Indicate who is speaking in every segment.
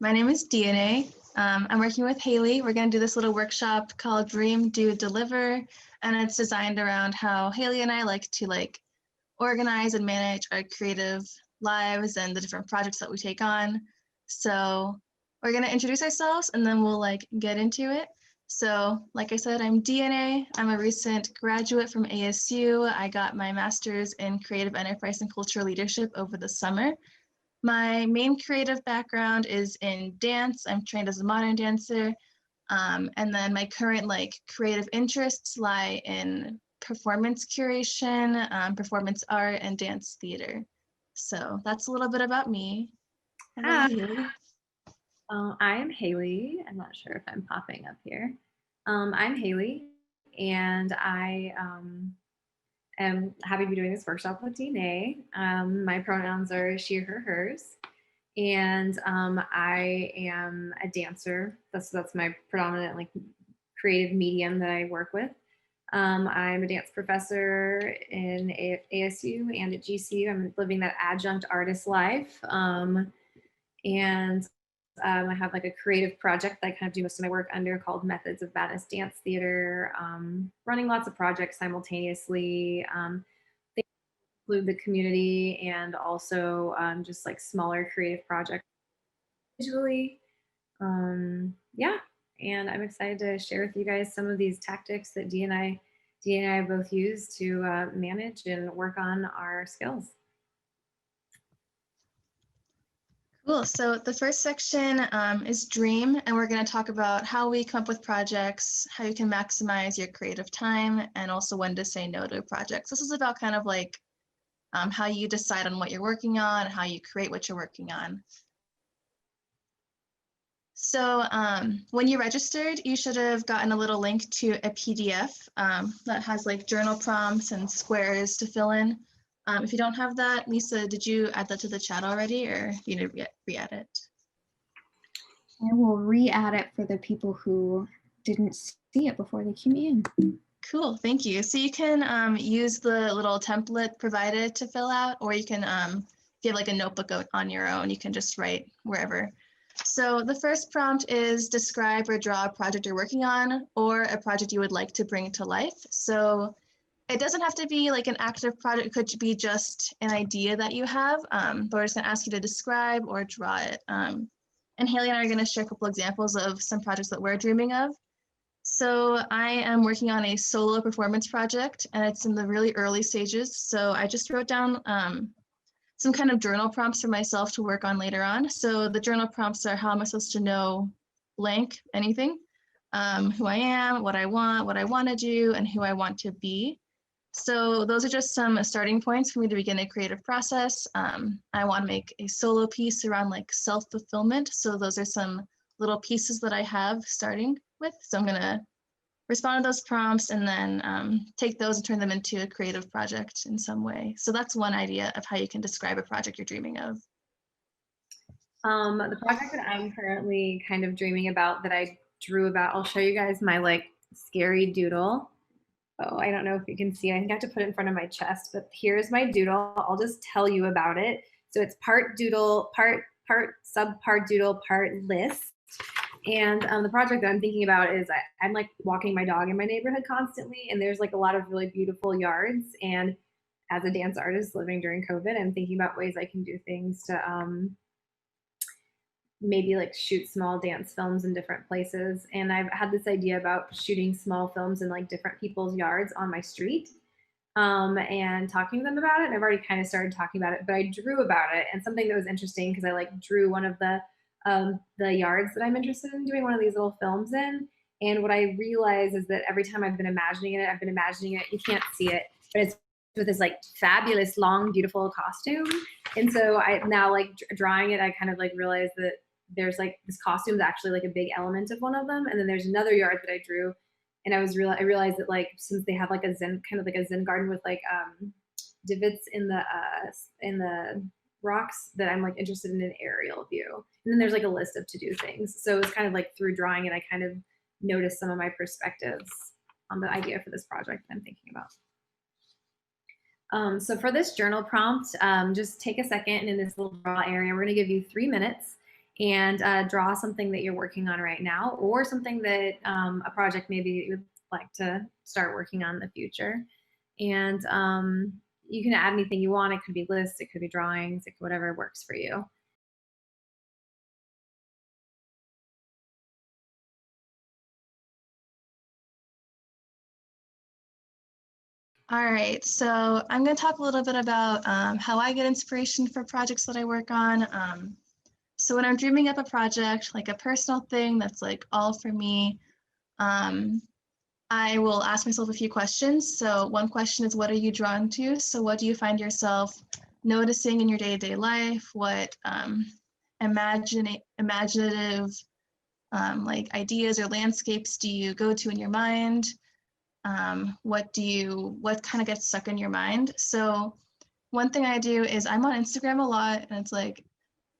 Speaker 1: my name is Dienae. I'm working with Halley. We're going to do this little workshop called Dream, Do, Deliver, and it's designed around how Halley and I like to organize and manage our creative lives and the different projects that we take on. So we're going to introduce ourselves and then we'll get into it. So like I said, I'm Dienae. I'm a recent graduate from ASU. I got my master's in creative enterprise and cultural leadership over the summer. My main creative background is in dance. I'm trained as a modern dancer. And then my current creative interests lie in performance curation, performance art, and dance theater. So that's a little bit about me.
Speaker 2: Hi. I am Halley. I'm not sure if I'm popping up here. I'm Halley, and I am happy to be doing this workshop with Dienae. My pronouns are she, her, hers, and I am a dancer. That's my predominant creative medium that I work with. I'm a dance professor in ASU and at GCU. I'm living that adjunct artist life. And I have a creative project that I kind of do most of my work under called Methods of Madness Dance Theater, running lots of projects simultaneously. They include the community and also just smaller creative projects visually. Yeah, and I'm excited to share with you guys some of these tactics that Dee and I both use to manage and work on our skills.
Speaker 1: Cool. So the first section is Dream, and we're going to talk about how we come up with projects, how you can maximize your creative time, and also when to say no to projects. This is about kind of how you decide on what you're working on, how you create what you're working on. So when you registered, you should have gotten a little link to a PDF that has journal prompts and squares to fill in. If you don't have that, Lisa, did you add that to the chat already, or do you need to re-add it?
Speaker 3: I will re-add it for the people who didn't see it before they came in.
Speaker 1: Cool, thank you. So you can use the little template provided to fill out, or you can, if you have a notebook on your own, you can just write wherever. So the first prompt is describe or draw a project you're working on or a project you would like to bring to life. So it doesn't have to be an active project. It could be just an idea that you have, but we're just going to ask you to describe or draw it. And Halley and I are going to share a couple examples of some projects that we're dreaming of. So I am working on a solo performance project, and it's in the really early stages. So I just wrote down some kind of journal prompts for myself to work on later on. So the journal prompts are how am I supposed to know blank anything, who I am, what I want to do, and who I want to be. So those are just some starting points for me to begin a creative process. I want to make a solo piece around self-fulfillment. So those are some little pieces that I have starting with. So I'm going to respond to those prompts and then take those and turn them into a creative project in some way. So that's one idea of how you can describe a project you're dreaming of.
Speaker 2: The project that I'm currently kind of dreaming about that I drew about, I'll show you guys my scary doodle. Oh, I don't know if you can see. I think I have to put it in front of my chest, but here's my doodle. I'll just tell you about it. So it's part doodle, part subpart doodle, part list. And the project that I'm thinking about is I'm walking my dog in my neighborhood constantly, and there's a lot of really beautiful yards. And as a dance artist living during COVID, I'm thinking about ways I can do things to maybe shoot small dance films in different places. And I've had this idea about shooting small films in different people's yards on my street and talking to them about it. And I've already kind of started talking about it, but I drew about it. And something that was interesting because I drew one of the yards that I'm interested in doing one of these little films in. And what I realize is that every time I've been imagining it, you can't see it, but it's with this fabulous, long, beautiful costume. And so I now drawing it, I kind of realized that there's this costume is actually a big element of one of them. And then there's another yard that I drew. And I realized that since they have a zen, kind of a zen garden with divots in the rocks, that I'm interested in an aerial view. And then there's a list of to-do things. So it's kind of through drawing it, I kind of noticed some of my perspectives on the idea for this project I'm thinking about. So for this journal prompt, just take a second, and in this little draw area, we're going to give you 3 minutes. and draw something that you're working on right now, or something that a project maybe you would like to start working on in the future. And you can add anything you want. It could be lists, it could be drawings, it could, whatever works for you.
Speaker 1: All right, so I'm going to talk a little bit about how I get inspiration for projects that I work on. So when I'm dreaming up a project, like a personal thing that's like all for me, I will ask myself a few questions. So one question is, what are you drawn to? So what do you find yourself noticing in your day-to-day life? What imaginative like ideas or landscapes do you go to in your mind? What kind of gets stuck in your mind? So one thing I do is I'm on Instagram a lot, and it's like,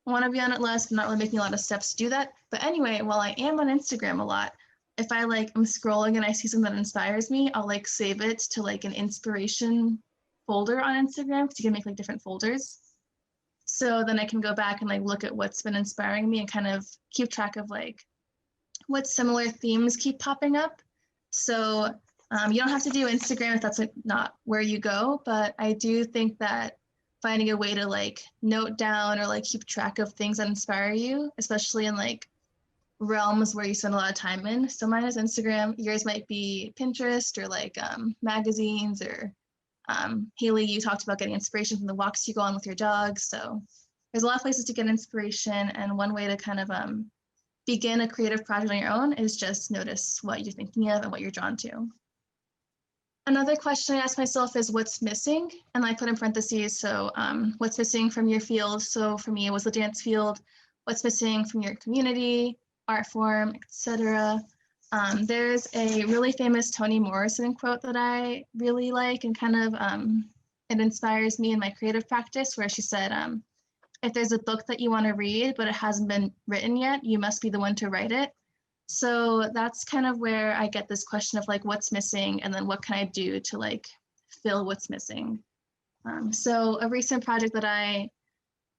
Speaker 1: I want to be on it less, but not really making a lot of steps to do that. But anyway, while I am on Instagram a lot, if I like I'm scrolling and I see something that inspires me, I'll like save it to like an inspiration folder on Instagram, because you can make like different folders. So then I can go back and like look at what's been inspiring me and kind of keep track of like what similar themes keep popping up. So you don't have to do Instagram if that's like not where you go, but I do think that finding a way to like note down or like keep track of things that inspire you, especially in like realms where you spend a lot of time in. So mine is Instagram. Yours might be Pinterest or like magazines, or Haley, you talked about getting inspiration from the walks you go on with your dogs. So there's a lot of places to get inspiration, and one way to kind of begin a creative project on your own is just notice what you're thinking of and what you're drawn to. Another question I ask myself is, what's missing? And I put in parentheses, so what's missing from your field? So for me, it was the dance field. What's missing from your community, art form, etc. There's a really famous Toni Morrison quote that I really like, and kind of it inspires me in my creative practice, where she said, if there's a book that you want to read, but it hasn't been written yet, you must be the one to write it. So that's kind of where I get this question of like, what's missing, and then what can I do to like fill what's missing. So a recent project that I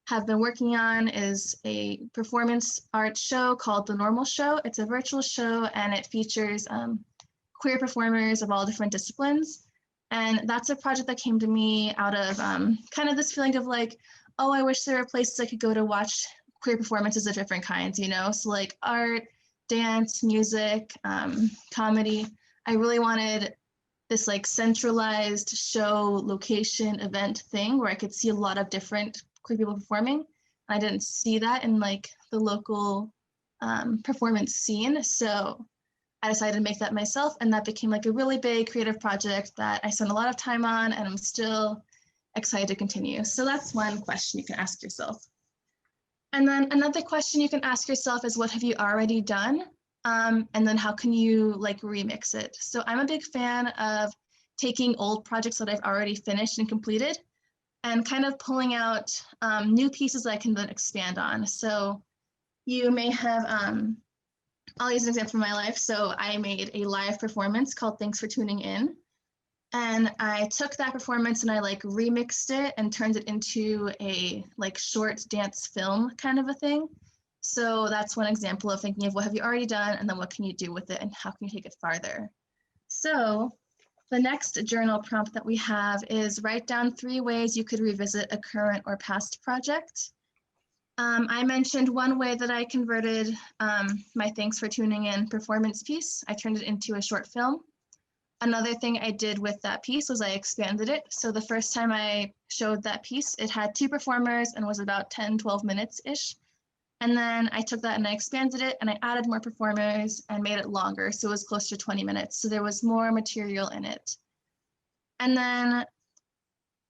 Speaker 1: have been working on is a performance art show called The Normal Show. It's a virtual show, and it features queer performers of all different disciplines. And that's a project that came to me out of kind of this feeling of like, oh, I wish there were places I could go to watch queer performances of different kinds, you know? So like art, dance, music, comedy. I really wanted this like centralized show, location, event thing where I could see a lot of different queer people performing. I didn't see that in like the local performance scene. So I decided to make that myself, and that became like a really big creative project that I spent a lot of time on, and I'm still excited to continue. So that's one question you can ask yourself. And then another question you can ask yourself is, what have you already done? And then how can you like remix it? So I'm a big fan of taking old projects that I've already finished and completed, and kind of pulling out new pieces that I can then expand on. So you may have, I'll use an example from my life. So I made a live performance called Thanks for Tuning In. And I took that performance and I like remixed it and turned it into a like short dance film kind of a thing. So that's one example of thinking of what have you already done, and then what can you do with it, and how can you take it farther. So the next journal prompt that we have is, write down 3 ways you could revisit a current or past project. I mentioned one way that I converted my Thanks for Tuning In performance piece. I turned it into a short film. Another thing I did with that piece was I expanded it. So the first time I showed that piece, it had 2 performers and was about 10, 12 minutes-ish. And then I took that and I expanded it, and I added more performers and made it longer. So it was closer to 20 minutes. So there was more material in it. And then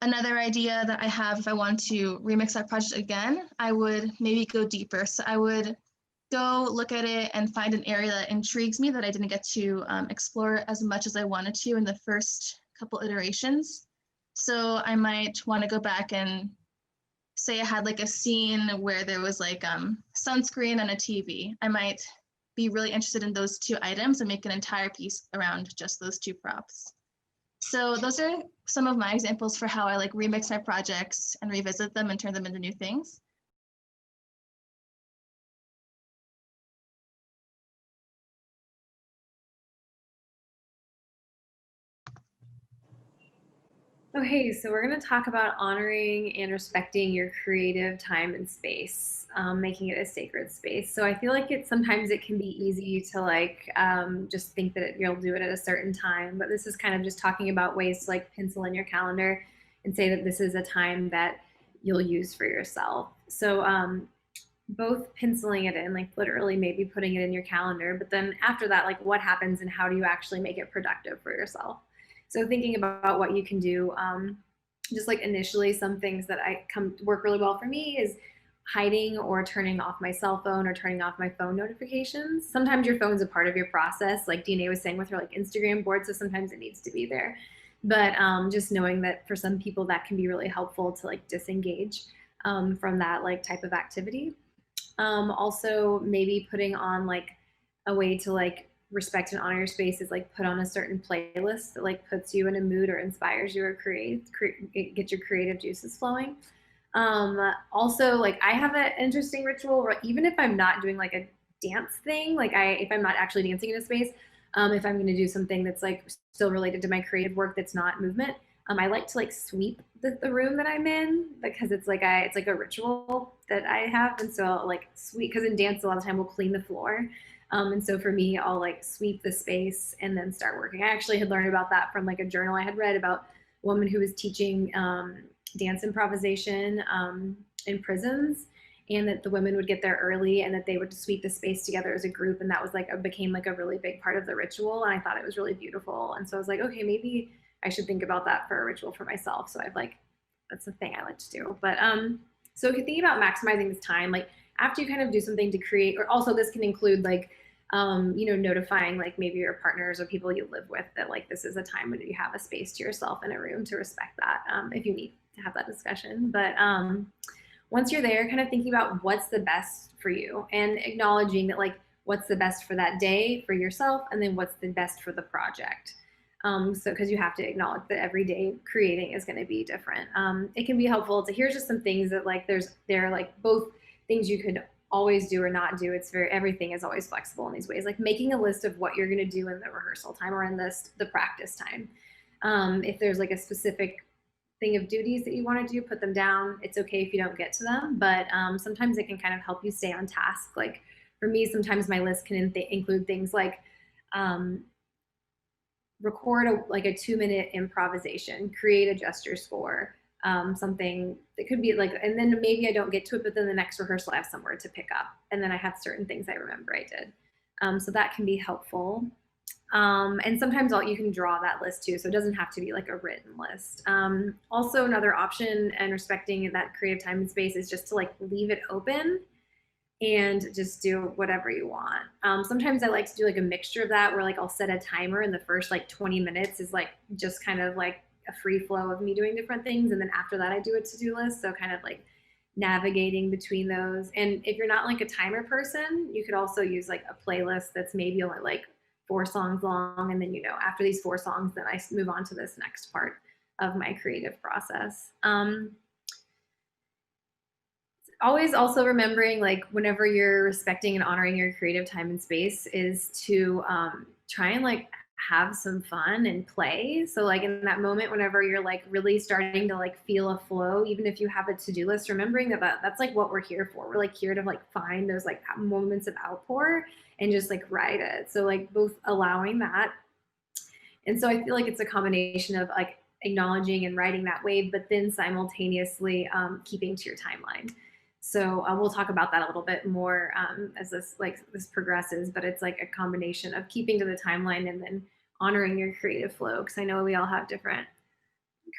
Speaker 1: another idea that I have, if I want to remix that project again, I would maybe go deeper. So I would go look at it and find an area that intrigues me that I didn't get to explore as much as I wanted to in the first couple iterations. So I might want to go back and say I had like a scene where there was like sunscreen and a TV. I might be really interested in those 2 items and make an entire piece around just those 2 props. So those are some of my examples for how I like remix my projects and revisit them and turn them into new things.
Speaker 2: Okay, so we're going to talk about honoring and respecting your creative time and space, making it a sacred space. So I feel like sometimes it can be easy to like just think that you'll do it at a certain time, but this is kind of just talking about ways to like pencil in your calendar and say that this is a time that you'll use for yourself. So both penciling it in, like literally maybe putting it in your calendar, but then after that, like what happens and how do you actually make it productive for yourself? So thinking about what you can do, just like initially, some things that work really well for me is hiding or turning off my cell phone or turning off my phone notifications. Sometimes your phone's a part of your process, like Dienae was saying with her like Instagram board, so sometimes it needs to be there. But just knowing that for some people that can be really helpful to like disengage from that like type of activity. Also, maybe putting on like a way to like respect and honor your space is like put on a certain playlist that like puts you in a mood or inspires you or get your creative juices flowing. Also, like I have an interesting ritual where even if I'm not doing like a dance thing, like if I'm not actually dancing in a space, if I'm going to do something that's like still related to my creative work that's not movement, I like to like sweep the room that I'm in because it's like a ritual that I have, and so I'll like sweep because in dance a lot of time we'll clean the floor, and so for me I'll like sweep the space and then start working. I actually had learned about that from like a journal I had read about a woman who was teaching dance improvisation in prisons, and that the women would get there early and that they would sweep the space together as a group, and that was like became like a really big part of the ritual, and I thought it was really beautiful, and so I was like, okay, maybe I should think about that for a ritual for myself. So I've like, that's the thing I like to do. But so if you're thinking about maximizing this time, like after you kind of do something to create, or also this can include like, notifying like maybe your partners or people you live with that like this is a time when you have a space to yourself in a room to respect that if you need to have that discussion. But once you're there, kind of thinking about what's the best for you and acknowledging that like what's the best for that day for yourself, and then what's the best for the project. So because you have to acknowledge that every day creating is going to be different. It can be helpful to here's just some things that like they're like both things you could always do or not do. Everything is always flexible in these ways, like making a list of what you're going to do in the rehearsal time or in the practice time. If there's like a specific thing of duties that you want to do, put them down. It's okay if you don't get to them, but sometimes it can kind of help you stay on task. Like for me, sometimes my list can include things like record a 2-minute improvisation, create a gesture score, something that could be like, and then maybe I don't get to it, but then the next rehearsal I have somewhere to pick up, and then I have certain things I remember I did. So that can be helpful. And sometimes you can draw that list too, so it doesn't have to be like a written list. Also, another option and respecting that creative time and space is just to like leave it open and just do whatever you want. Sometimes I like to do like a mixture of that where like I'll set a timer and the first like 20 minutes is like just kind of like a free flow of me doing different things, and then after that I do a to-do list, so kind of like navigating between those. And if you're not like a timer person, you could also use like a playlist that's maybe only like 4 songs long, and then after these 4 songs then I move on to this next part of my creative process. Always also remembering like whenever you're respecting and honoring your creative time and space is to try and like have some fun and play. So like in that moment whenever you're like really starting to like feel a flow, even if you have a to-do list, remembering that's like what we're here for. We're like here to like find those like moments of outpour and just like ride it. So like both allowing that, and so I feel like it's a combination of like acknowledging and riding that wave, but then simultaneously keeping to your timeline. So we'll talk about that a little bit more as this progresses, but it's like a combination of keeping to the timeline and then honoring your creative flow, because I know we all have different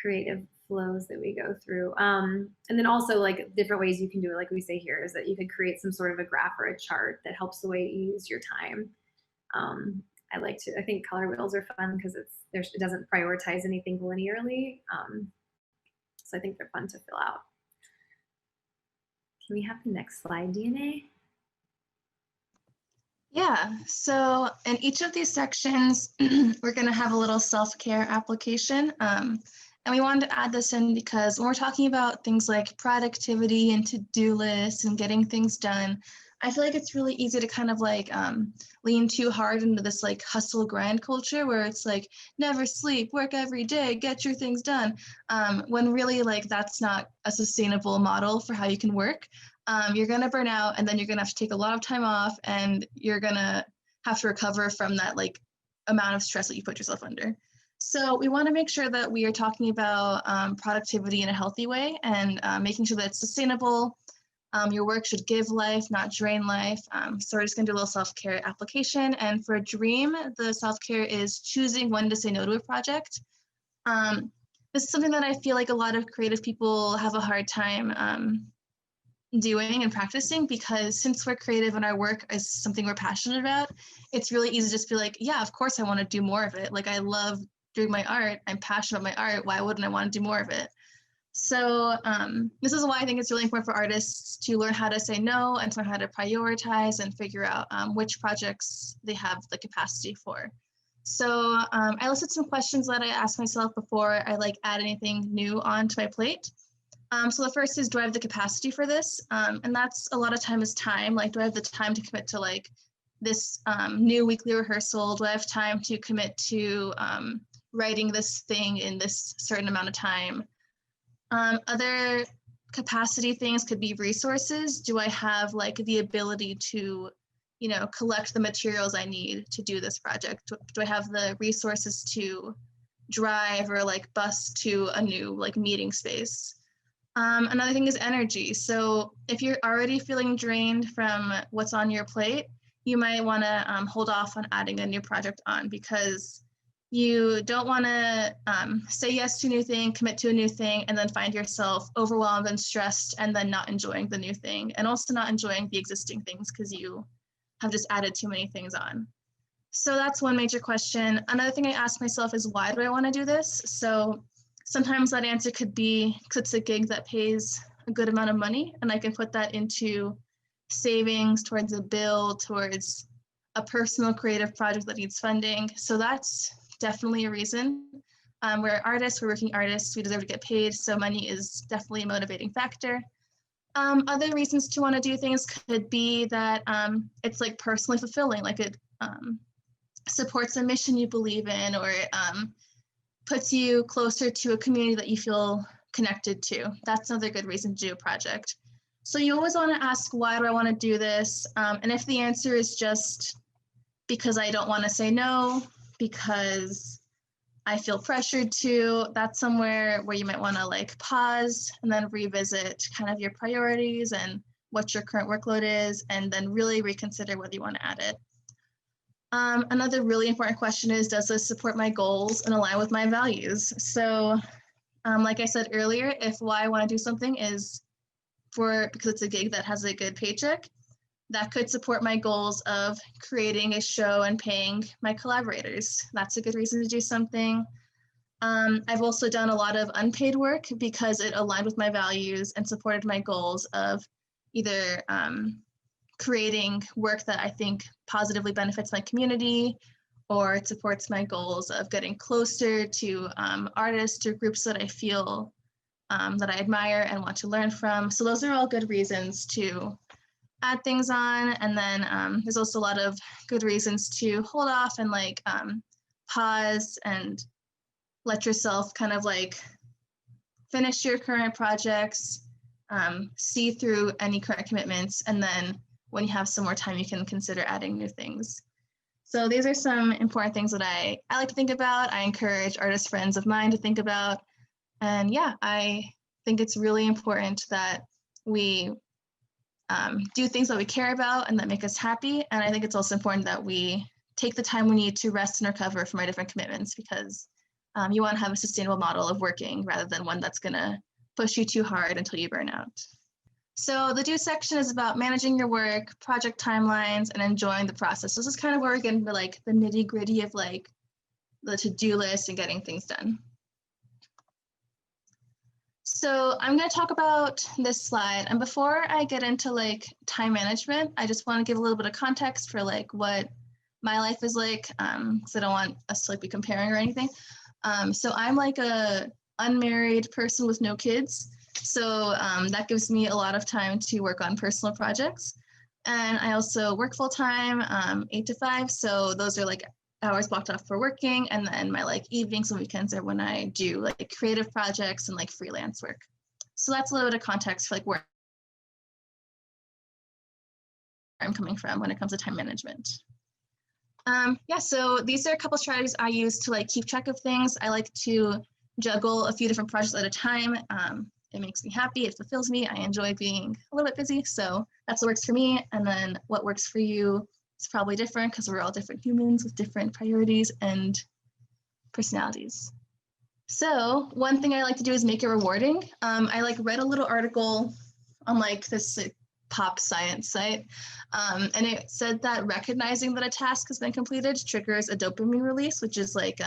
Speaker 2: creative flows that we go through. And then also like different ways you can do it, like we say here, is that you could create some sort of a graph or a chart that helps the way you use your time. I think color wheels are fun because it doesn't prioritize anything linearly. So I think they're fun to fill out. Can we have the next slide, Dienae?
Speaker 1: Yeah, so in each of these sections, we're going to have a little self-care application. And we wanted to add this in because when we're talking about things like productivity and to-do lists and getting things done, I feel like it's really easy to kind of like lean too hard into this like hustle grind culture where it's like never sleep, work every day, get your things done. When really like that's not a sustainable model for how you can work. You're gonna burn out and then you're gonna have to take a lot of time off and you're gonna have to recover from that like amount of stress that you put yourself under. So we want to make sure that we are talking about productivity in a healthy way and making sure that it's sustainable. Your work should give life, not drain life. So we're just going to do a little self-care application. And for a dream, the self-care is choosing when to say no to a project. This is something that I feel like a lot of creative people have a hard time doing and practicing, because since we're creative and our work is something we're passionate about, it's really easy to just be like, yeah, of course I want to do more of it. Like I love doing my art. I'm passionate about my art. Why wouldn't I want to do more of it? So this is why I think it's really important for artists to learn how to say no and to learn how to prioritize and figure out which projects they have the capacity for. So I listed some questions that I asked myself before I like add anything new onto my plate. So the first is, do I have the capacity for this? And that's a lot of time is time. Like, do I have the time to commit to like this new weekly rehearsal? Do I have time to commit to writing this thing in this certain amount of time? Other capacity things could be resources. Do I have like the ability to, you know, collect the materials I need to do this project? Do I have the resources to drive or like bus to a new like meeting space? Another thing is energy. So if you're already feeling drained from what's on your plate, you might want to hold off on adding a new project on, because you don't want to say yes to a new thing, commit to a new thing, and then find yourself overwhelmed and stressed and then not enjoying the new thing, and also not enjoying the existing things because you have just added too many things on. So that's one major question. Another thing I ask myself is, why do I want to do this? So sometimes that answer could be because it's a gig that pays a good amount of money and I can put that into savings, towards a bill, towards a personal creative project that needs funding. So that's definitely a reason. We're artists, we're working artists, we deserve to get paid, so money is definitely a motivating factor. Other reasons to want to do things could be that it's like personally fulfilling, like it supports a mission you believe in, or it puts you closer to a community that you feel connected to. That's another good reason to do a project. So you always want to ask, why do I want to do this? And if the answer is just because I don't want to say no, because I feel pressured to, that's somewhere where you might want to like pause and then revisit kind of your priorities and what your current workload is, and then really reconsider whether you want to add it. Another really important question is, does this support my goals and align with my values? So like I said earlier, if why I want to do something is because it's a gig that has a good paycheck, that could support my goals of creating a show and paying my collaborators. That's a good reason to do something. I've also done a lot of unpaid work because it aligned with my values and supported my goals of either creating work that I think positively benefits my community, or it supports my goals of getting closer to artists or groups that I feel that I admire and want to learn from. So those are all good reasons to add things on. And then there's also a lot of good reasons to hold off and like pause and let yourself kind of like finish your current projects, see through any current commitments, and then when you have some more time, you can consider adding new things. So these are some important things that I like to think about. I encourage artist friends of mine to think about. And yeah, I think it's really important that we do things that we care about and that make us happy. And I think it's also important that we take the time we need to rest and recover from our different commitments, because you want to have a sustainable model of working rather than one that's going to push you too hard until you burn out. So the do section is about managing your work, project timelines, and enjoying the process. This is kind of where we get into like the nitty gritty of like the to-do list and getting things done. So I'm going to talk about this slide. And before I get into like time management, I just want to give a little bit of context for like what my life is like, because I don't want us to like be comparing or anything. So I'm like a unmarried person with no kids. So that gives me a lot of time to work on personal projects. And I also work full time, 8 to 5. So those are like hours blocked off for working. And then my like evenings and weekends are when I do like creative projects and like freelance work. So that's a little bit of context for like where I'm coming from when it comes to time management. Yeah, so these are a couple strategies I use to like keep track of things. I like to juggle a few different projects at a time. It makes me happy, it fulfills me. I enjoy being a little bit busy, so that's what works for me. And then what works for you is probably different because we're all different humans with different priorities and personalities. So one thing I like to do is make it rewarding. I like read a little article on like this pop science site, and it said that recognizing that a task has been completed triggers a dopamine release, which is like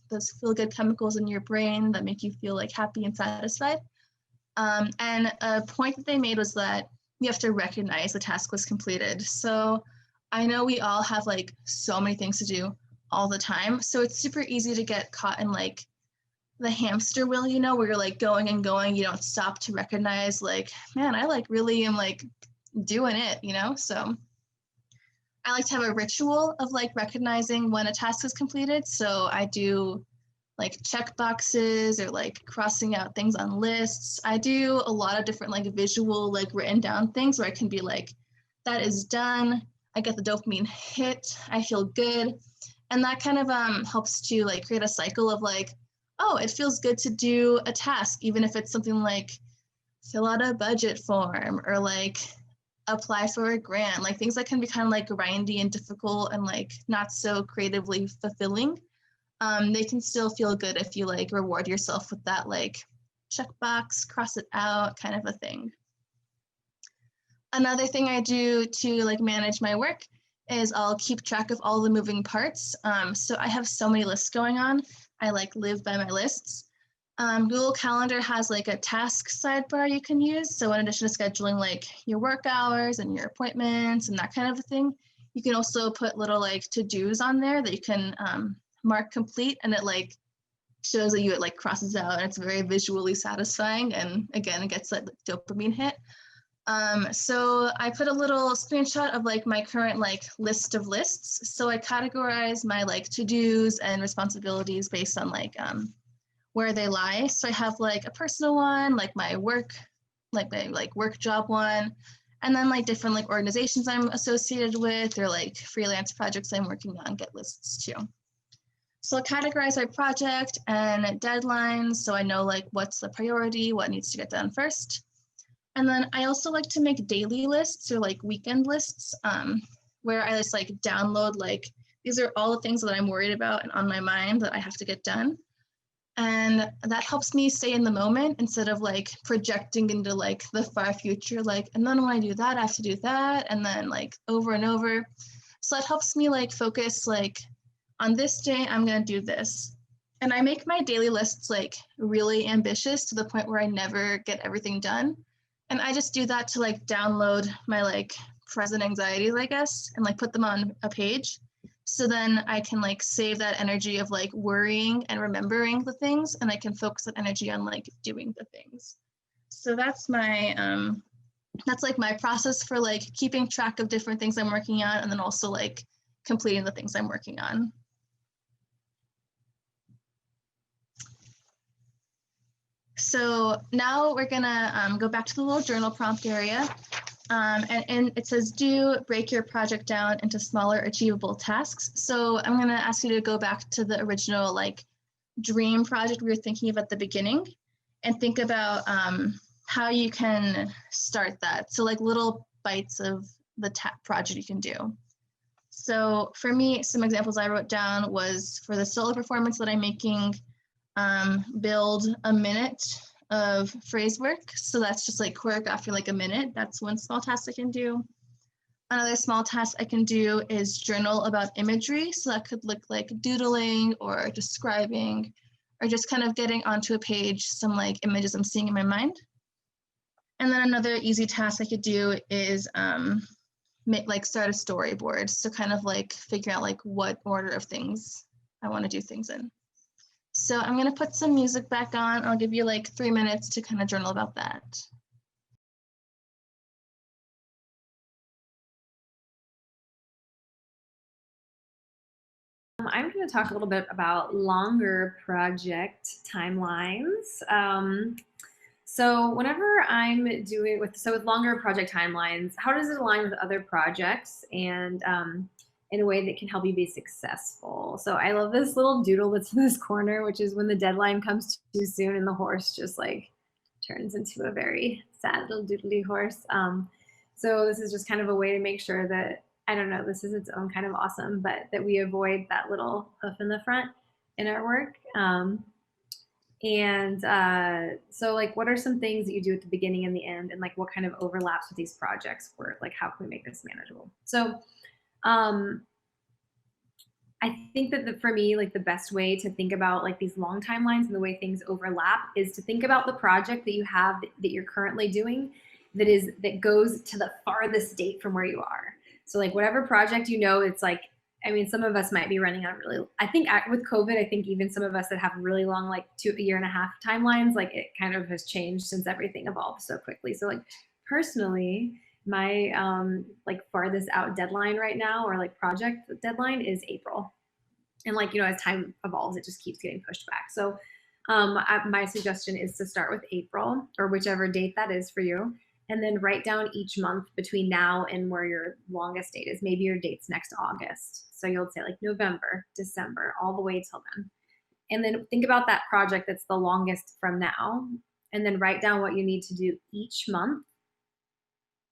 Speaker 1: those feel-good chemicals in your brain that make you feel like happy and satisfied. And a point that they made was that you have to recognize the task was completed. So I know we all have like so many things to do all the time, so it's super easy to get caught in like the hamster wheel, you know, where you're like going and going, you don't stop to recognize like, man, I like really am like doing it, you know? So I like to have a ritual of like recognizing when a task is completed. So I do like check boxes or like crossing out things on lists. I do a lot of different like visual, like written down things where I can be like, that is done. I get the dopamine hit. I feel good. And that kind of helps to like create a cycle of like, oh, it feels good to do a task, even if it's something like fill out a budget form or like apply for a grant, like things that can be kind of like grindy and difficult and like not so creatively fulfilling. They can still feel good if you like reward yourself with that like checkbox, cross it out kind of a thing. Another thing I do to like manage my work is I'll keep track of all the moving parts. So I have so many lists going on. I like live by my lists. Google Calendar has like a task sidebar you can use. So in addition to scheduling like your work hours and your appointments and that kind of a thing, you can also put little like to-dos on there that you can mark complete, and it like shows that you it like crosses out, and it's very visually satisfying. And again, it gets like dopamine hit. So I put a little screenshot of like my current like list of lists. So I categorize my like to-dos and responsibilities based on like where they lie. So I have like a personal one, like my work, like my like work job one, and then like different like organizations I'm associated with or like freelance projects I'm working on get lists too. So I'll categorize my project and deadlines so I know like what's the priority, what needs to get done first. And then I also like to make daily lists or like weekend lists where I just like download like, these are all the things that I'm worried about and on my mind that I have to get done. And that helps me stay in the moment instead of like projecting into like the far future, like, and then when I do that, I have to do that. And then like over and over. So that helps me like focus like on this day, I'm going to do this. And I make my daily lists like really ambitious to the point where I never get everything done. And I just do that to like download my like present anxieties, I guess, and like put them on a page. So then I can like save that energy of like worrying and remembering the things, and I can focus that energy on like doing the things. So that's like my process for like keeping track of different things I'm working on, and then also like completing the things I'm working on. So now we're gonna go back to the little journal prompt area. And it says, break your project down into smaller achievable tasks. So I'm gonna ask you to go back to the original like dream project we were thinking of at the beginning and think about how you can start that. So like little bites of the project you can do. So for me, some examples I wrote down was for the solo performance that I'm making, build a minute of phrase work. So that's just like choreographing like a minute. That's one small task I can do. Another small task I can do is journal about imagery. So that could look like doodling or describing or just kind of getting onto a page some like images I'm seeing in my mind. And then another easy task I could do is start a storyboard. So kind of like figure out like what order of things I want to do things in. So I'm going to put some music back on. I'll give you like 3 minutes to kind of journal about that.
Speaker 2: I'm going to talk a little bit about longer project timelines. So whenever I'm doing with longer project timelines, how does it align with other projects and in a way that can help you be successful? So I love this little doodle that's in this corner, which is when the deadline comes too soon and the horse just like turns into a very sad little doodly horse. So this is just kind of a way to make sure that, I don't know, this is its own kind of awesome, but that we avoid that little hoof in the front in our work. So like, what are some things that you do at the beginning and the end, and like what kind of overlaps with these projects work? Like, how can we make this manageable? So I think that for me, like the best way to think about like these long timelines and the way things overlap is to think about the project that you have that you're currently doing that goes to the farthest date from where you are. So like whatever project, it's like, I mean, some of us might be running on I think with COVID, I think even some of us that have really long, like a year and a half timelines, like it kind of has changed since everything evolved so quickly. So like personally, my like farthest out deadline right now, or like project deadline, is April. And like, as time evolves, it just keeps getting pushed back. So my suggestion is to start with April, or whichever date that is for you, and then write down each month between now and where your longest date is. Maybe your date's next August. So you'll say like November, December, all the way till then. And then think about that project that's the longest from now, and then write down what you need to do each month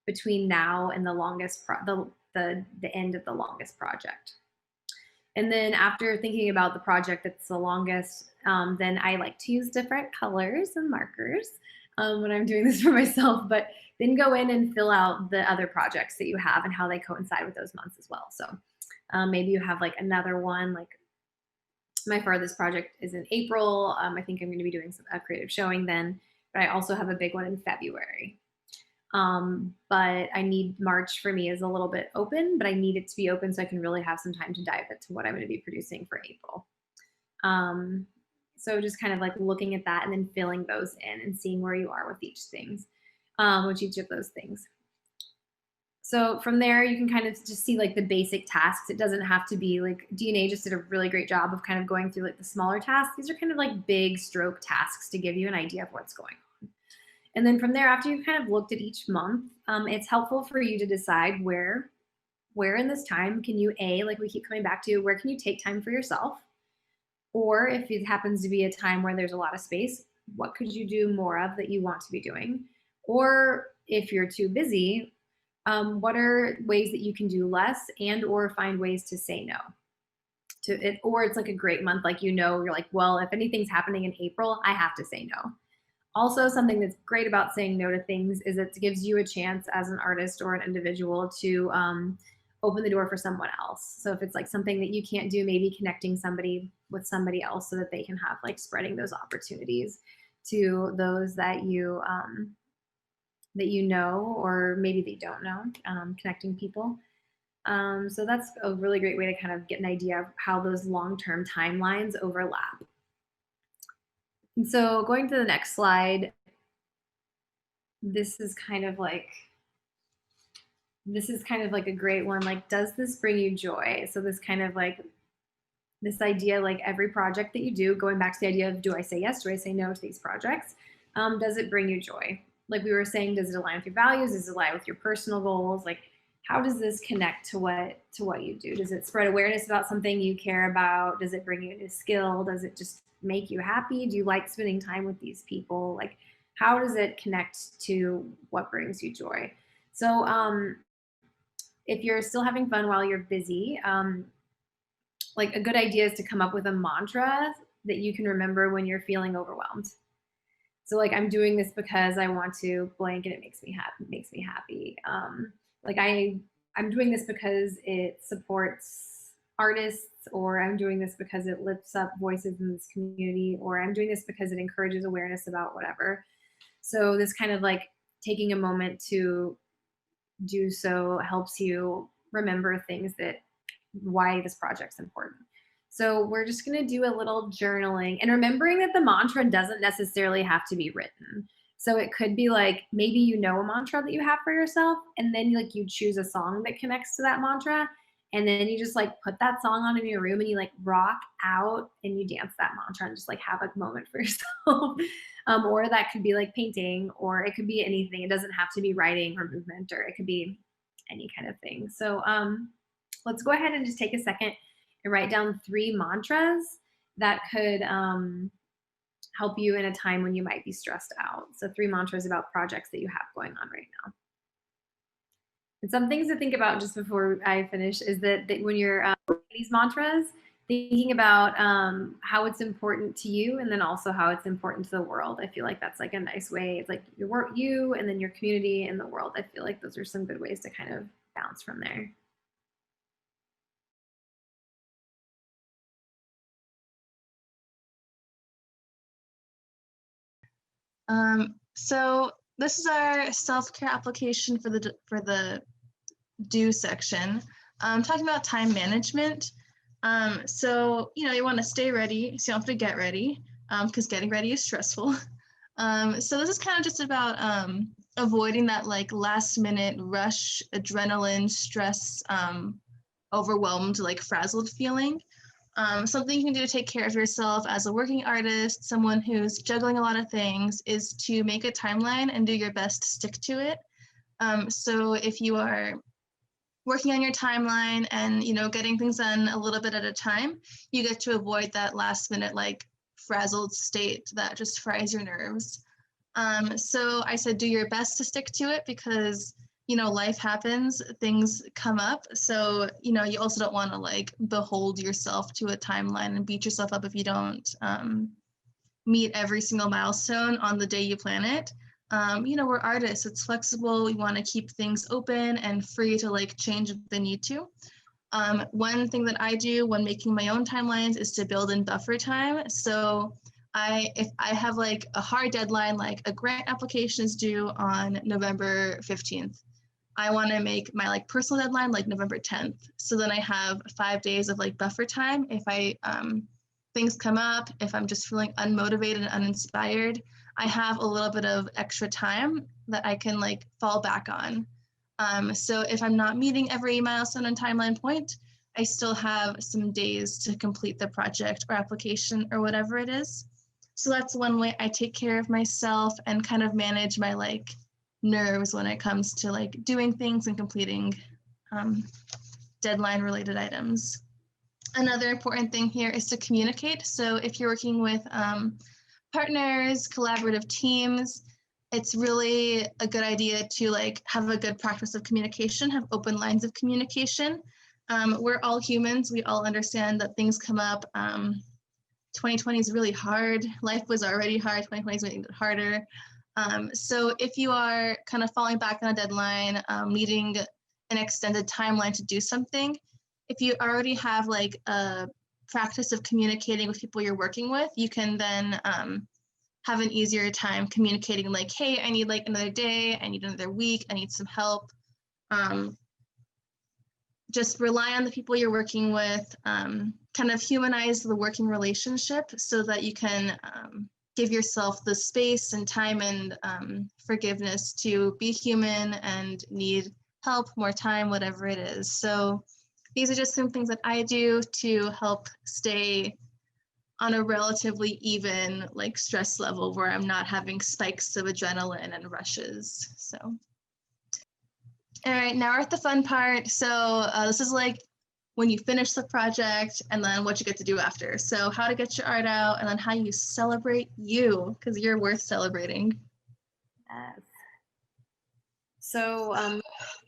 Speaker 2: between now and the longest the end of the longest project. And then after thinking about the project that's the longest, then I like to use different colors and markers when I'm doing this for myself, but then go in and fill out the other projects that you have and how they coincide with those months as well. So maybe you have like another one, like my farthest project is in April. I think I'm going to be doing a creative showing then, but I also have a big one in February. But I need March for me is a little bit open, but I need it to be open so I can really have some time to dive into what I'm going to be producing for April. So just kind of like looking at that and then filling those in and seeing where you are with each of those things. So from there, you can kind of just see like the basic tasks. It doesn't have to be like, Dienae just did a really great job of kind of going through like the smaller tasks. These are kind of like big stroke tasks to give you an idea of what's going on. And then from there, after you've kind of looked at each month, it's helpful for you to decide where in this time can you, like we keep coming back to, where can you take time for yourself? Or if it happens to be a time where there's a lot of space, what could you do more of that you want to be doing? Or if you're too busy, what are ways that you can do less and or find ways to say no to it? Or it's like a great month, like, you're like, well, if anything's happening in April, I have to say no. Also, something that's great about saying no to things is it gives you a chance as an artist or an individual to open the door for someone else. So if it's like something that you can't do, maybe connecting somebody with somebody else so that they can have like spreading those opportunities to those that you know, or maybe they don't know, connecting people. So that's a really great way to kind of get an idea of how those long-term timelines overlap. And so going to the next slide, this is kind of like a great one. Like, does this bring you joy? So this kind of like this idea, like every project that you do, going back to the idea of, do I say yes? Do I say no to these projects? Does it bring you joy? Like we were saying, does it align with your values? Does it align with your personal goals? Like, how does this connect to what you do? Does it spread awareness about something you care about? Does it bring you a new skill? Does it just make you happy? Do you like spending time with these people? Like, how does it connect to what brings you joy? So if you're still having fun while you're busy, like a good idea is to come up with a mantra that you can remember when you're feeling overwhelmed. So like, I'm doing this because I want to blank and it makes me happy. Like I'm doing this because it supports artists, or I'm doing this because it lifts up voices in this community, or I'm doing this because it encourages awareness about whatever. So this kind of like taking a moment to do so helps you remember things why this project's important. So we're just going to do a little journaling and remembering that the mantra doesn't necessarily have to be written. So it could be like, maybe a mantra that you have for yourself, and then like you choose a song that connects to that mantra, And then you just like put that song on in your room and you like rock out and you dance that mantra and just like have a moment for yourself. Or that could be like painting, or it could be anything. It doesn't have to be writing or movement, or it could be any kind of thing. So let's go ahead and just take a second and write down 3 mantras that could help you in a time when you might be stressed out. So 3 mantras about projects that you have going on right now. And some things to think about just before I finish is that when you're writing these mantras, thinking about how it's important to you, and then also how it's important to the world. I feel like that's like a nice way. It's like your work, you, and then your community and the world. I feel like those are some good ways to kind of bounce from there.
Speaker 1: So this is our self-care application for the do section. Talking about time management. So, you want to stay ready, so you don't have to get ready, because getting ready is stressful. So this is kind of just about avoiding that like last minute rush, adrenaline, stress, overwhelmed, like frazzled feeling. Something you can do to take care of yourself as a working artist, someone who's juggling a lot of things, is to make a timeline and do your best to stick to it. So if you are working on your timeline and getting things done a little bit at a time, you get to avoid that last minute like frazzled state that just fries your nerves. So I said do your best to stick to it, because life happens, things come up. So you also don't want to like behold yourself to a timeline and beat yourself up if you don't meet every single milestone on the day you plan it. We're artists, it's flexible. We want to keep things open and free to like change if they need to. One thing that I do when making my own timelines is to build in buffer time. So if I have like a hard deadline, like a grant application is due on November 15th, I want to make my like personal deadline like November 10th. So then I have 5 days of like buffer time. If things come up, if I'm just feeling unmotivated and uninspired, I have a little bit of extra time that I can like fall back on. So if I'm not meeting every milestone and timeline point, I still have some days to complete the project or application or whatever it is. So that's one way I take care of myself and kind of manage my like nerves when it comes to like doing things and completing deadline related items. Another important thing here is to communicate. So if you're working with partners, collaborative teams, it's really a good idea to like have a good practice of communication, have open lines of communication. We're all humans. We all understand that things come up. 2020 is really hard. Life was already hard. 2020 is making it harder. So if you are kind of falling back on a deadline, needing an extended timeline to do something, if you already have like a practice of communicating with people you're working with, you can then have an easier time communicating like, hey, I need like another day, I need another week, I need some help. Just rely on the people you're working with, kind of humanize the working relationship so that you can give yourself the space and time and forgiveness to be human and need help, more time, whatever it is. So these are just some things that I do to help stay on a relatively even like stress level where I'm not having spikes of adrenaline and rushes. So, all right, now we're at the fun part. So this is like when you finish the project and then what you get to do after. So how to get your art out and then how you celebrate you, because you're worth celebrating.
Speaker 2: Yes. So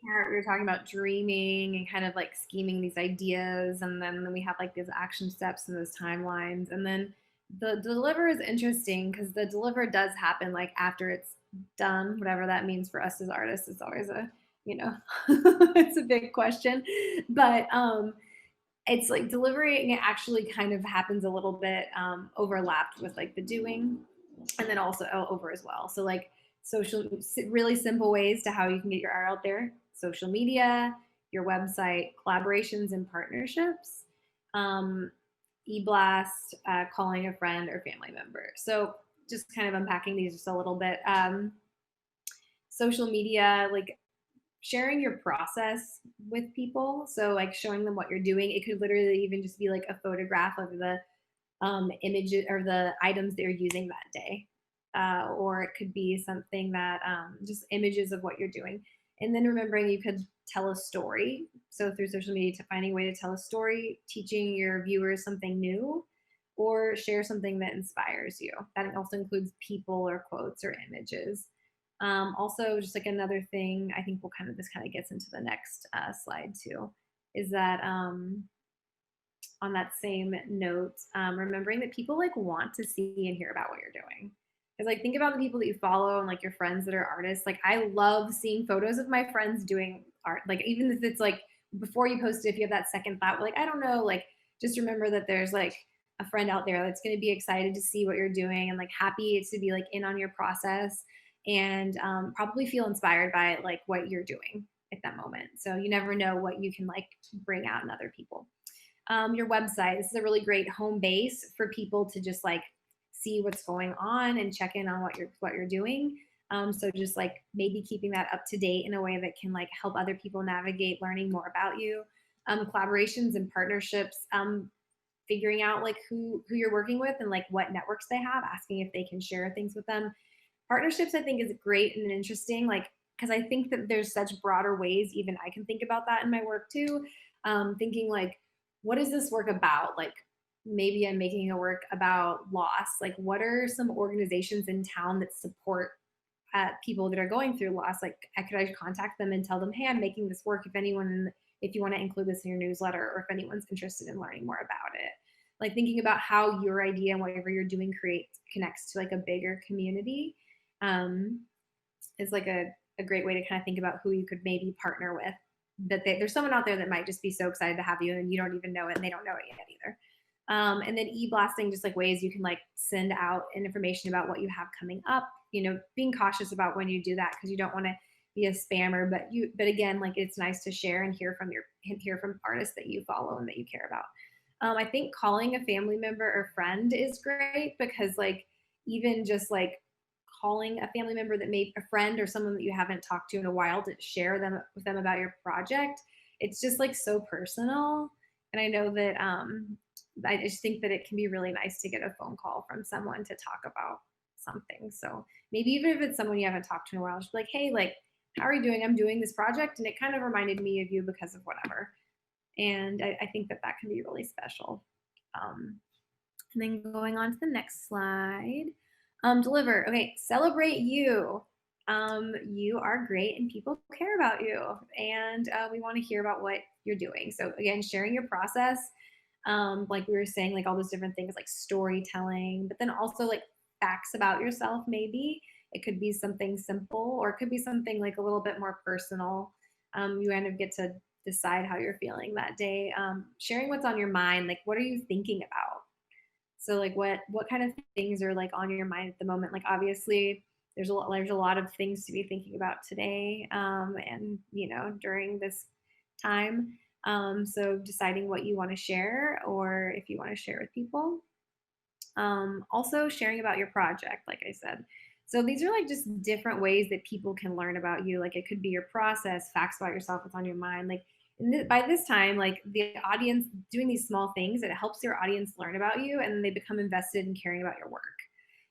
Speaker 2: we were talking about dreaming and kind of like scheming these ideas, and then we have like these action steps and those timelines, and then the deliver is interesting because the deliver does happen like after it's done, whatever that means for us as artists. It's always a it's a big question, but it's like delivering it actually kind of happens a little bit overlapped with like the doing, and then also over as well. So like really simple ways to how you can get your art out there: social media, your website, collaborations and partnerships, e-blast, calling a friend or family member. So just kind of unpacking these just a little bit. Social media, like sharing your process with people. So like showing them what you're doing. It could literally even just be like a photograph of the images or the items they're using that day. Or it could be something that just images of what you're doing. And then remembering you could tell a story. So through social media, to finding a way to tell a story, teaching your viewers something new, or share something that inspires you. That also includes people or quotes or images. Also, just like another thing, I think this kind of gets into the next slide too, is that on that same note, remembering that people like want to see and hear about what you're doing. Because like think about the people that you follow and like your friends that are artists. Like I love seeing photos of my friends doing art. Like even if it's like before you post it, if you have that second thought, like I don't know, like just remember that there's like a friend out there that's going to be excited to see what you're doing and like happy to be like in on your process and probably feel inspired by like what you're doing at that moment. So you never know what you can like bring out in other people. Your website, this is a really great home base for people to just like see what's going on and check in on what you're doing. So just like maybe keeping that up to date in a way that can like help other people navigate learning more about you. Collaborations and partnerships, figuring out like who you're working with and like what networks they have, asking if they can share things with them. Partnerships I think is great and interesting, like because I think that there's such broader ways even I can think about that in my work too. Thinking like, what is this work about? Like maybe I'm making a work about loss. Like what are some organizations in town that support people that are going through loss? Like could I contact them and tell them, hey, I'm making this work. If you want to include this in your newsletter, or if anyone's interested in learning more about it. Like thinking about how your idea and whatever you're doing connects to like a bigger community is like a great way to kind of think about who you could maybe partner with. There's someone out there that might just be so excited to have you and you don't even know it and they don't know it yet either. And then e-blasting, just like ways you can like send out information about what you have coming up, being cautious about when you do that because you don't want to be a spammer, but again, like it's nice to share and hear from artists that you follow and that you care about. I think calling a family member or friend is great because like even just like calling a family member that a friend or someone that you haven't talked to in a while to share with them about your project, it's just like so personal. And I know that I just think that it can be really nice to get a phone call from someone to talk about something. So maybe even if it's someone you haven't talked to in a while, just be like, hey, like, how are you doing? I'm doing this project and it kind of reminded me of you because of whatever. And I think that can be really special. And then going on to the next slide. Deliver. Okay, celebrate you. You are great and people care about you. And we want to hear about what you're doing. So again, sharing your process. Like we were saying, like all those different things like storytelling, but then also like facts about yourself maybe. It could be something simple or it could be something like a little bit more personal. You kind of get to decide how you're feeling that day. Sharing what's on your mind, like what are you thinking about? So like what kind of things are like on your mind at the moment? Like obviously there's a lot of things to be thinking about today and during this time. So deciding what you want to share or if you want to share with people. Also sharing about your project, like I said. So these are like just different ways that people can learn about you. Like it could be your process, facts about yourself, what's on your mind. Like by this time, like the audience doing these small things, it helps your audience learn about you and they become invested in caring about your work.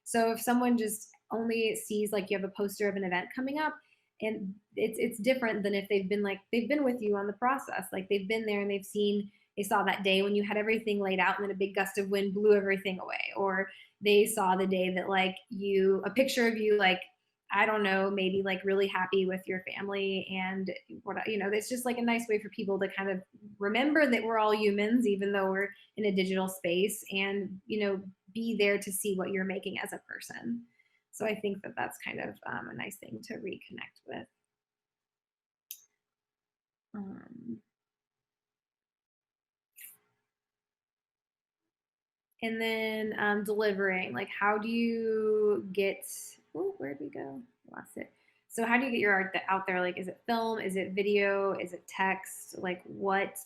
Speaker 2: So if someone just only sees like you have a poster of an event coming up, and it's different than if they've been with you on the process. Like they've been there and they saw that day when you had everything laid out and then a big gust of wind blew everything away. Or they saw the day that like a picture of you, like, I don't know, maybe like really happy with your family and it's just like a nice way for people to kind of remember that we're all humans, even though we're in a digital space and, be there to see what you're making as a person. So I think that that's kind of a nice thing to reconnect with. And then delivering, like how do you get, where'd we go? Lost it. So how do you get your art out there? Like, is it film? Is it video? Is it text? Like what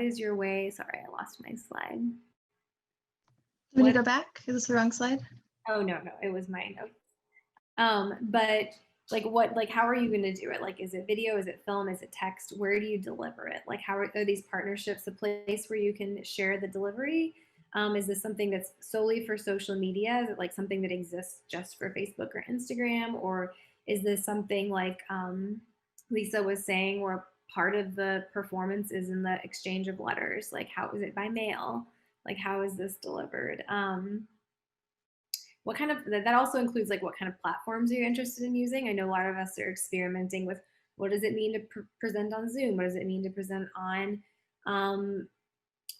Speaker 2: is your way? Sorry, I lost my slide.
Speaker 1: Can you go back? Is this the wrong slide?
Speaker 2: Oh, no, it was my notes. But Like what, like how are you going to do it? Like, is it video? Is it film? Is it text? Where do you deliver it? Like how are these partnerships a place where you can share the delivery? Is this something that's solely for social media? Is it like something that exists just for Facebook or Instagram? Or is this something like Lisa was saying where part of the performance is in the exchange of letters? Like how is it by mail? Like how is this delivered? What kind of, that also includes like what kind of platforms are you interested in using? I know a lot of us are experimenting with what does it mean to present on Zoom? What does it mean to present on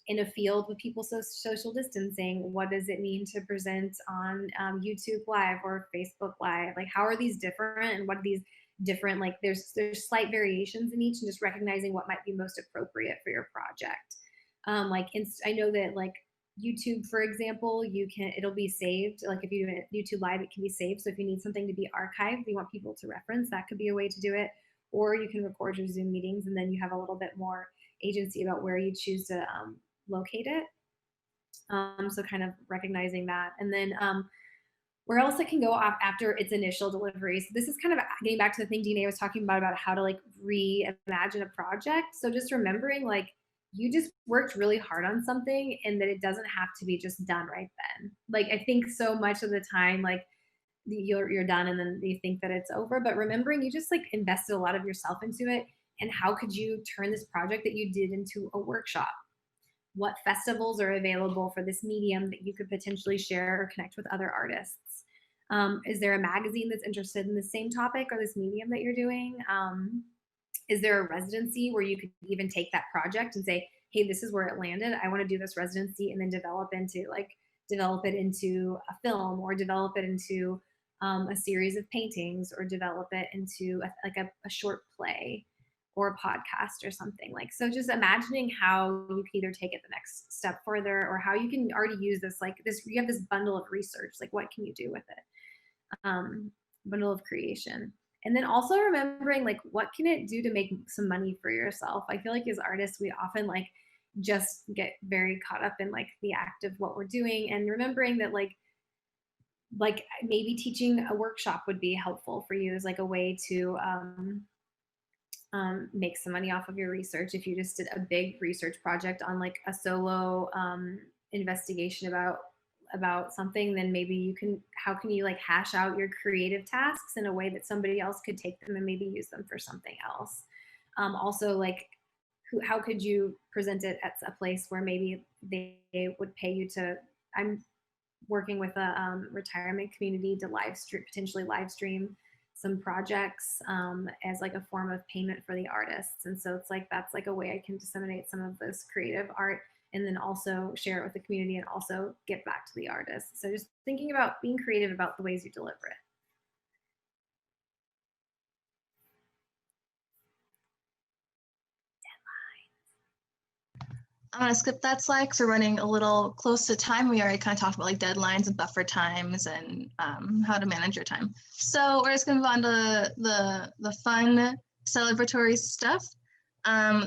Speaker 2: in a field with people social distancing? What does it mean to present on YouTube Live or Facebook Live? Like how are these different, and what are these different, like there's slight variations in each, and just recognizing what might be most appropriate for your project. I know that like YouTube, for example, it'll be saved. Like if you do it YouTube Live, it can be saved. So if you need something to be archived, you want people to reference, that could be a way to do it. Or you can record your Zoom meetings, and then you have a little bit more agency about where you choose to locate it. So kind of recognizing that. And then where else it can go off after its initial delivery. So this is kind of getting back to the thing Dienae was talking about how to like reimagine a project. So just remembering like you just worked really hard on something, and that it doesn't have to be just done right then. Like I think so much of the time, like you're done and then you think that it's over, but remembering you just like invested a lot of yourself into it, and how could you turn this project that you did into a workshop? What festivals are available for this medium that you could potentially share or connect with other artists? Is there a magazine that's interested in the same topic or this medium that you're doing? Is there a residency where you could even take that project and say, hey, this is where it landed. I want to do this residency, and then develop it into a film, or develop it into a series of paintings, or develop it into a short play or a podcast or something. Like, so just imagining how you can either take it the next step further, or how you can already use this, like this, you have this bundle of research, like what can you do with it? Bundle of creation. And then also remembering like what can it do to make some money for yourself? I feel like as artists, we often like just get very caught up in like the act of what we're doing, and remembering that like maybe teaching a workshop would be helpful for you as like a way to make some money off of your research. If you just did a big research project on like a solo investigation about something, then maybe how can you like hash out your creative tasks in a way that somebody else could take them and maybe use them for something else. Also, like how could you present it at a place where maybe they would pay you to, I'm working with a retirement community to potentially live stream some projects as like a form of payment for the artists. And so it's like, that's like a way I can disseminate some of this creative art, and then also share it with the community, and also get back to the artists. So just thinking about being creative about the ways you deliver it.
Speaker 1: I'm gonna skip that slide because we're running a little close to time. We already kind of talked about like deadlines and buffer times and how to manage your time. So we're just gonna move on to the fun celebratory stuff.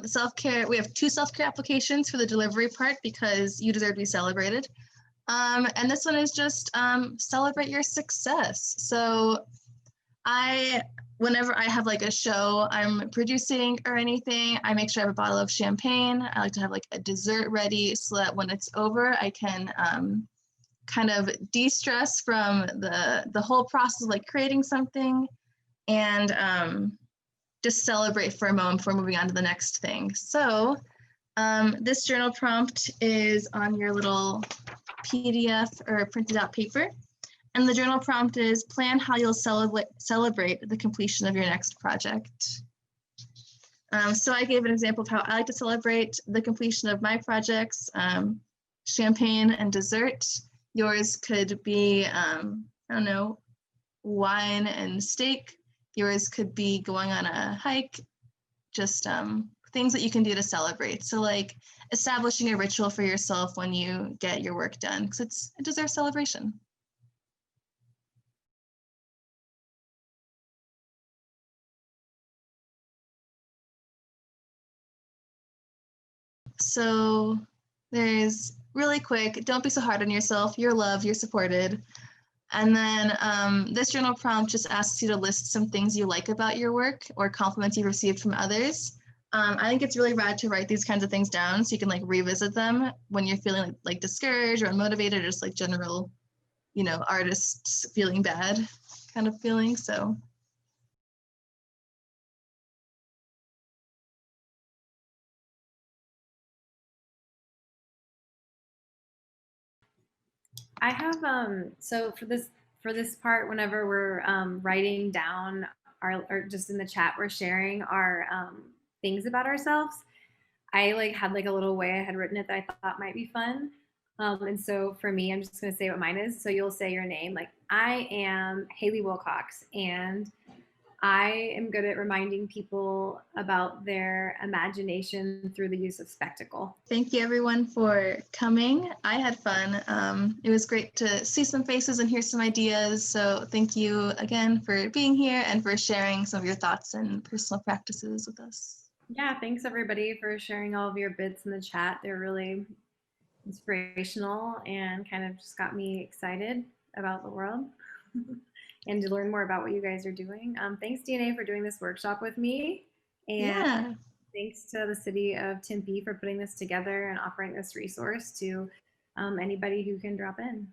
Speaker 1: Self-care, we have 2 self-care applications for the delivery part because you deserve to be celebrated. And this one is just celebrate your success. So whenever I have like a show I'm producing or anything, I make sure I have a bottle of champagne. I like to have like a dessert ready so that when it's over, I can kind of de-stress from the whole process of like creating something, and just celebrate for a moment before moving on to the next thing. So this journal prompt is on your little PDF or printed out paper. And the journal prompt is plan how you'll celebrate the completion of your next project. So I gave an example of how I like to celebrate the completion of my projects, champagne and dessert. Yours could be, I don't know, wine and steak. Yours could be going on a hike, just things that you can do to celebrate. So like establishing a ritual for yourself when you get your work done, because it deserves celebration. So there's really quick, don't be so hard on yourself. You're loved, you're supported. And then this journal prompt just asks you to list some things you like about your work or compliments you've received from others. I think it's really rad to write these kinds of things down so you can like revisit them when you're feeling like discouraged or unmotivated, or just like general, artists feeling bad kind of feeling. So
Speaker 2: I have so for this part, whenever we're writing down our, or just in the chat, we're sharing our things about ourselves. I like had like a little way I had written it that I thought might be fun. And so for me, I'm just gonna say what mine is. So you'll say your name, like I am Haley Willcox, and I am good at reminding people about their imagination through the use of spectacle.
Speaker 1: thank you everyone for coming. I had fun. It was great to see some faces and hear some ideas. So thank you again for being here and for sharing some of your thoughts and personal practices with us.
Speaker 2: Yeah, thanks everybody for sharing all of your bits in the chat. They're really inspirational and kind of just got me excited about the world and to learn more about what you guys are doing. Thanks, Dienae, for doing this workshop with me. And
Speaker 1: Yeah.
Speaker 2: thanks to the city of Tempe for putting this together and offering this resource to anybody who can drop in.